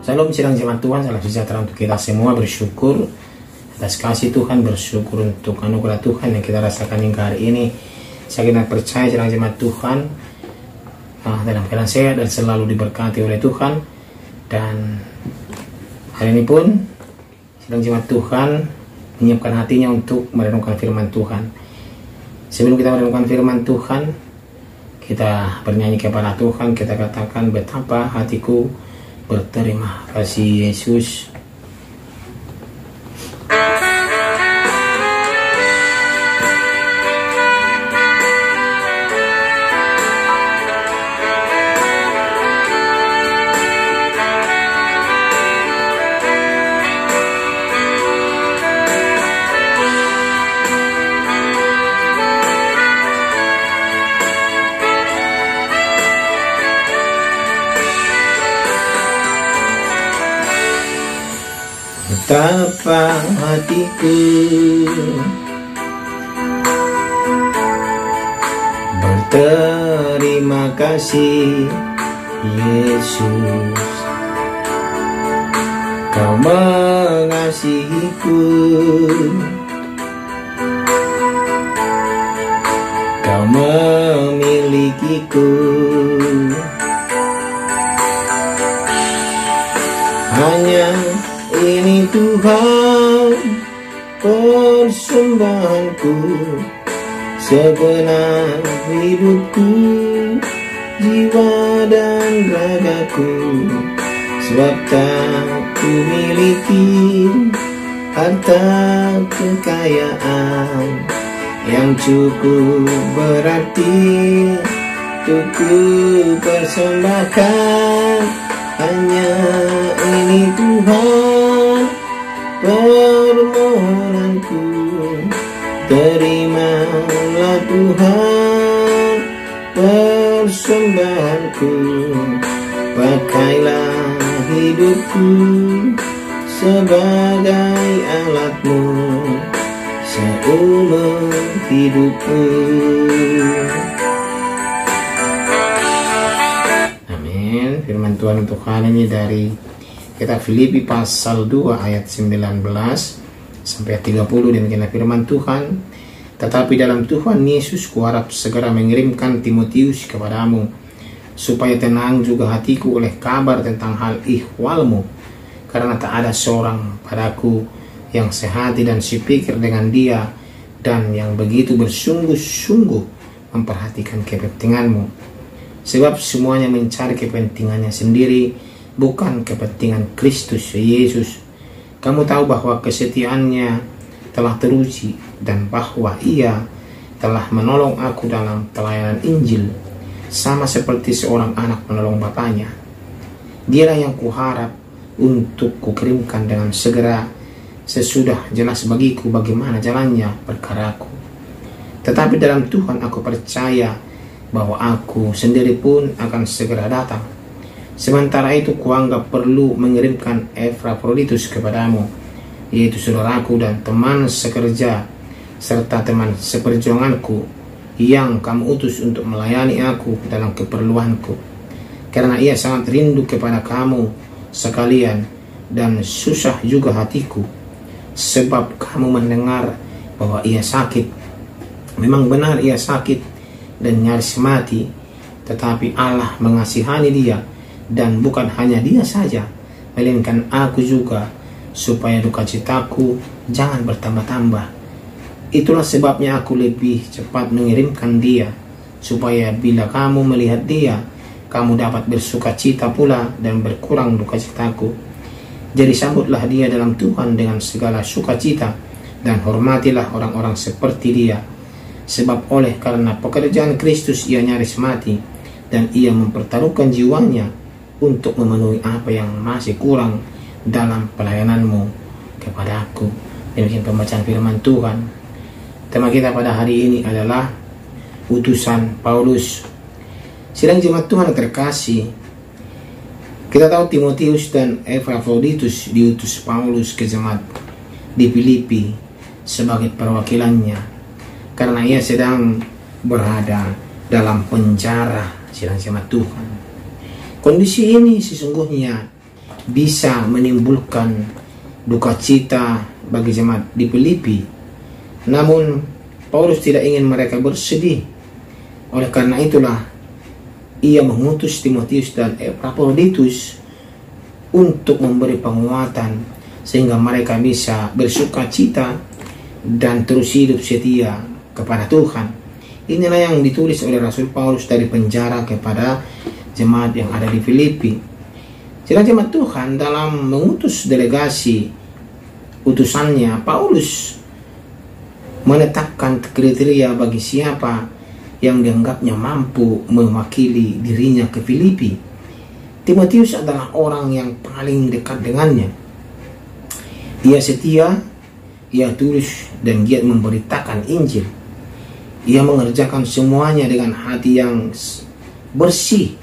Salam sidang jemaat Tuhan, salam sejahtera untuk kita semua. Bersyukur atas kasih Tuhan, bersyukur untuk anugerah Tuhan yang kita rasakan hingga hari ini. Saya kira percaya sidang jemaat Tuhan dalam keadaan sehat dan selalu diberkati oleh Tuhan. Dan hari ini pun sidang jemaat Tuhan menyiapkan hatinya untuk merenungkan firman Tuhan. Sebelum kita merenungkan firman Tuhan, kita bernyanyi kepada Tuhan. Kita katakan, betapa hatiku berterima kasih Yesus. Betapa hatiku berterima kasih Yesus, Kau mengasihiku, Kau memilikiku. Hanya ini Tuhan persembahanku, segenap hidupku, jiwa dan ragaku. Sebab tak kumiliki harta kekayaan yang cukup berarti untuk ku persembahkan. Hanya ini Tuhan permohonanku, terimalah Tuhan persembahanku. Pakailah hidupku sebagai alatmu seumur hidupku. Amin. Firman Tuhan untuk hari ini dari kitab Filipi pasal 2 ayat 19 sampai 30. Demikianlah firman Tuhan. Tetapi dalam Tuhan Yesus kuharap segera mengirimkan Timotius kepadamu, supaya tenang juga hatiku oleh kabar tentang hal ihwalmu, karena tak ada seorang padaku yang sehati dan sepikir dengan dia, dan yang begitu bersungguh-sungguh memperhatikan kepentinganmu. Sebab semuanya mencari kepentingannya sendiri, bukan kepentingan Kristus Yesus. Kamu tahu bahwa kesetiaannya telah teruji, dan bahwa ia telah menolong aku dalam pelayanan Injil, sama seperti seorang anak menolong bapaknya. Dialah yang kuharap untuk kukirimkan dengan segera, sesudah jelas bagiku bagaimana jalannya perkaraku. Tetapi dalam Tuhan aku percaya bahwa aku sendiri pun akan segera datang. Sementara itu kuanggap perlu mengirimkan Epafroditus kepadamu, yaitu saudaraku dan teman sekerja serta teman seperjuanganku, yang kamu utus untuk melayani aku dalam keperluanku, karena ia sangat rindu kepada kamu sekalian, dan susah juga hatiku sebab kamu mendengar bahwa ia sakit. Memang benar ia sakit dan nyaris mati, tetapi Allah mengasihani dia, dan bukan hanya dia saja, melainkan aku juga, supaya duka citaku jangan bertambah-tambah. Itulah sebabnya aku lebih cepat mengirimkan dia, supaya bila kamu melihat dia, kamu dapat bersuka cita pula dan berkurang duka citaku. Jadi sambutlah dia dalam Tuhan dengan segala sukacita, dan hormatilah orang-orang seperti dia. Sebab oleh karena pekerjaan Kristus ia nyaris mati, dan ia mempertaruhkan jiwanya untuk memenuhi apa yang masih kurang dalam pelayananmu kepada aku. Demikian pembacaan firman Tuhan. Tema kita pada hari ini adalah utusan Paulus. Sidang jemaat Tuhan terkasih, kita tahu Timotius dan Epafroditus diutus Paulus ke jemaat di Filipi sebagai perwakilannya, karena ia sedang berada dalam penjara. Sidang jemaat Tuhan, kondisi ini sesungguhnya bisa menimbulkan duka cita bagi jemaat di Filipi. Namun Paulus tidak ingin mereka bersedih. Oleh karena itulah ia mengutus Timotius dan Epaphroditus untuk memberi penguatan sehingga mereka bisa bersuka cita dan terus hidup setia kepada Tuhan. Inilah yang ditulis oleh Rasul Paulus dari penjara kepada jemaat yang ada di Filipi. Jadi jemaat Tuhan dalam mengutus delegasi utusannya, Paulus menetapkan kriteria bagi siapa yang dianggapnya mampu mewakili dirinya ke Filipi. Timotius adalah orang yang paling dekat dengannya. Ia setia, ia tulus dan giat memberitakan Injil. Ia mengerjakan semuanya dengan hati yang bersih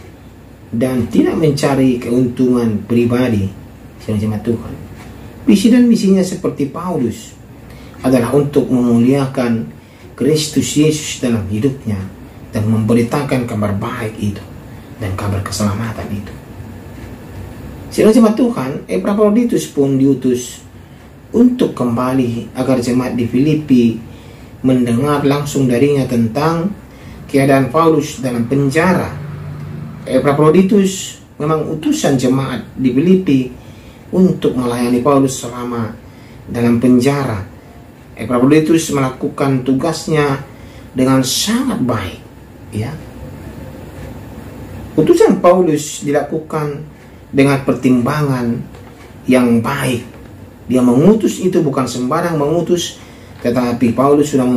dan tidak mencari keuntungan pribadi. Jemaat Tuhan, visi dan misinya seperti Paulus adalah untuk memuliakan Kristus Yesus dalam hidupnya dan memberitakan kabar baik itu dan kabar keselamatan itu. Jemaat Tuhan, Epaphroditus pun diutus untuk kembali agar jemaat di Filipi mendengar langsung darinya tentang keadaan Paulus dalam penjara. Epaphroditus memang utusan jemaat di Filipi untuk melayani Paulus selama dalam penjara. Epaphroditus melakukan tugasnya dengan sangat baik, ya. Utusan Paulus dilakukan dengan pertimbangan yang baik. Dia mengutus itu bukan sembarang mengutus, tetapi Paulus sudah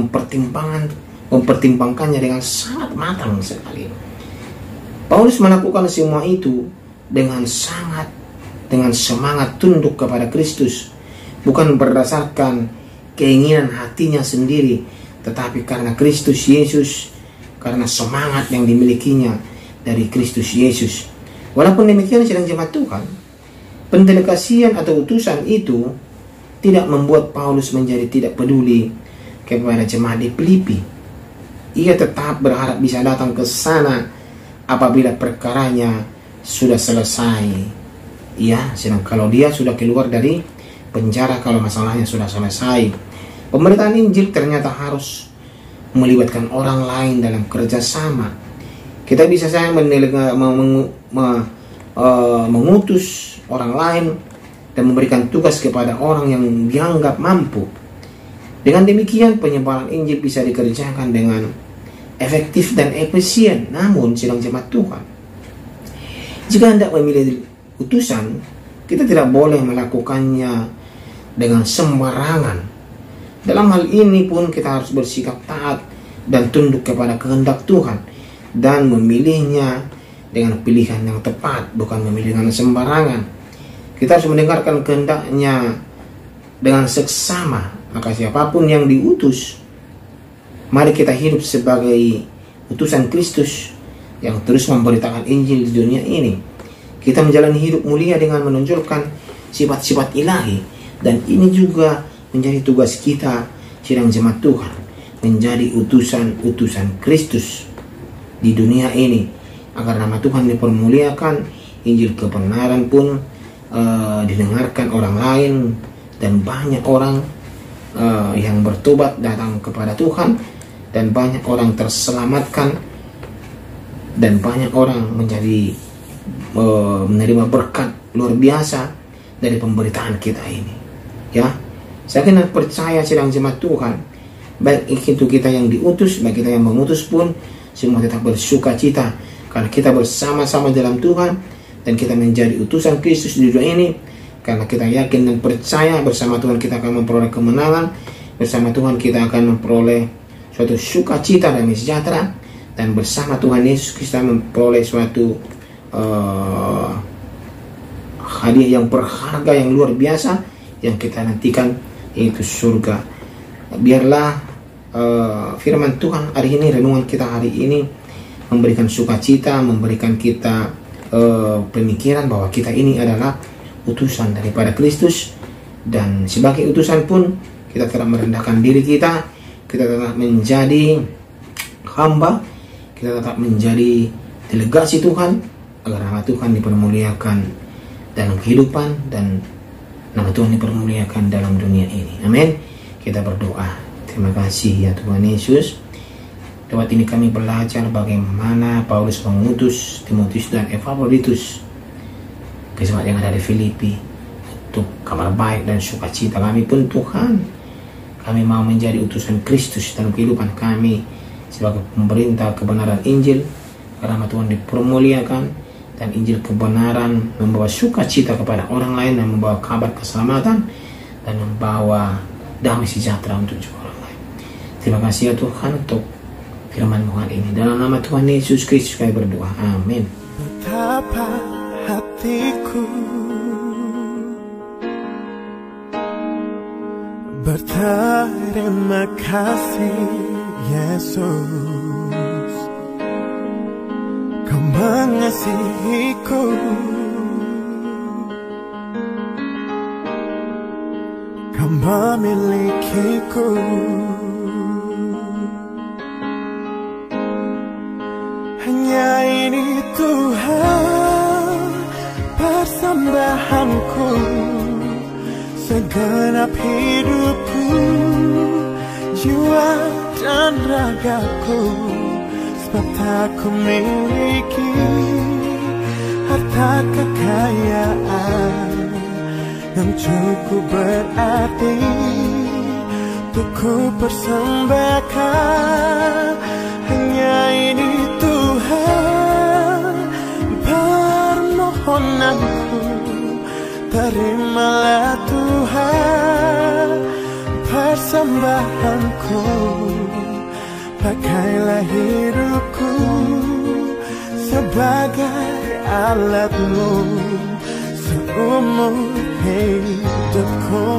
mempertimbangkannya dengan sangat matang sekali. Paulus melakukan semua itu dengan semangat tunduk kepada Kristus, bukan berdasarkan keinginan hatinya sendiri, tetapi karena Kristus Yesus, karena semangat yang dimilikinya dari Kristus Yesus. Walaupun demikian, sedang jemaat Tuhan, pendelegasian atau utusan itu tidak membuat Paulus menjadi tidak peduli kepada jemaat di Filipi. Ia tetap berharap bisa datang ke sana apabila perkaranya sudah selesai. Ya, sedang kalau dia sudah keluar dari penjara, kalau masalahnya sudah selesai. Pemberitaan Injil ternyata harus melibatkan orang lain dalam kerjasama. Kita bisa saja mengutus orang lain dan memberikan tugas kepada orang yang dianggap mampu. Dengan demikian penyebaran Injil bisa dikerjakan dengan efektif dan efisien. Namun sedang jemaat Tuhan, jika hendak memilih utusan, kita tidak boleh melakukannya dengan sembarangan. Dalam hal ini pun kita harus bersikap taat dan tunduk kepada kehendak Tuhan dan memilihnya dengan pilihan yang tepat, bukan memilih dengan sembarangan. Kita harus mendengarkan kehendaknya dengan seksama. Maka siapapun yang diutus, mari kita hidup sebagai utusan Kristus yang terus memberitakan Injil di dunia ini. Kita menjalani hidup mulia dengan menonjolkan sifat-sifat ilahi, dan ini juga menjadi tugas kita sedang jemaat Tuhan, menjadi utusan-utusan Kristus di dunia ini, agar nama Tuhan dipermuliakan, Injil kebenaran pun didengarkan orang lain, dan banyak orang yang bertobat datang kepada Tuhan, dan banyak orang terselamatkan, dan banyak orang menjadi menerima berkat luar biasa dari pemberitaan kita ini. Ya, saya kena percaya sedang jemaat Tuhan, baik itu kita yang diutus, baik kita yang mengutus pun, semua tetap bersuka cita karena kita bersama-sama dalam Tuhan, dan kita menjadi utusan Kristus di dunia ini. Karena kita yakin dan percaya bersama Tuhan kita akan memperoleh kemenangan, bersama Tuhan kita akan memperoleh suatu sukacita dan sejahtera, dan bersama Tuhan Yesus kita memperoleh suatu hadiah yang berharga, yang luar biasa yang kita nantikan, yaitu surga. Biarlah firman Tuhan hari ini, renungan kita hari ini memberikan sukacita, memberikan kita pemikiran bahwa kita ini adalah utusan daripada Kristus, dan sebagai utusan pun kita tetap merendahkan diri kita tetap menjadi hamba, kita tetap menjadi delegasi Tuhan, agar nama Tuhan dipermuliakan dalam kehidupan, dan nama Tuhan dipermuliakan dalam dunia ini. Amin. Kita berdoa. Terima kasih ya Tuhan Yesus. Lewat ini kami belajar bagaimana Paulus mengutus Timotius dan Epaphroditus ke jemaat yang ada di Filipi untuk kabar baik dan sukacita. Kami pun Tuhan, kami mau menjadi utusan Kristus dalam kehidupan kami sebagai pemberita kebenaran Injil, karena Tuhan dipermuliakan, dan Injil kebenaran membawa sukacita kepada orang lain, dan membawa kabar keselamatan, dan membawa damai sejahtera untuk orang lain. Terima kasih ya Tuhan untuk firman Tuhan ini. Dalam nama Tuhan Yesus Kristus kami berdoa. Amin. Betapa hatiku berterima kasih Yesus, Kau mengasihiku, Kau memilikiku. Hanya ini Tuhan persembahanku, segenap hidupku, jiwa dan ragaku, sebab tak ku miliki harta kekayaan yang cukup berarti untuk ku persembahkan. Hanya ini Tuhan permohonanku, terimalah Tuhan persembahanku, pakailah hidupku sebagai alatmu seumur hidupku.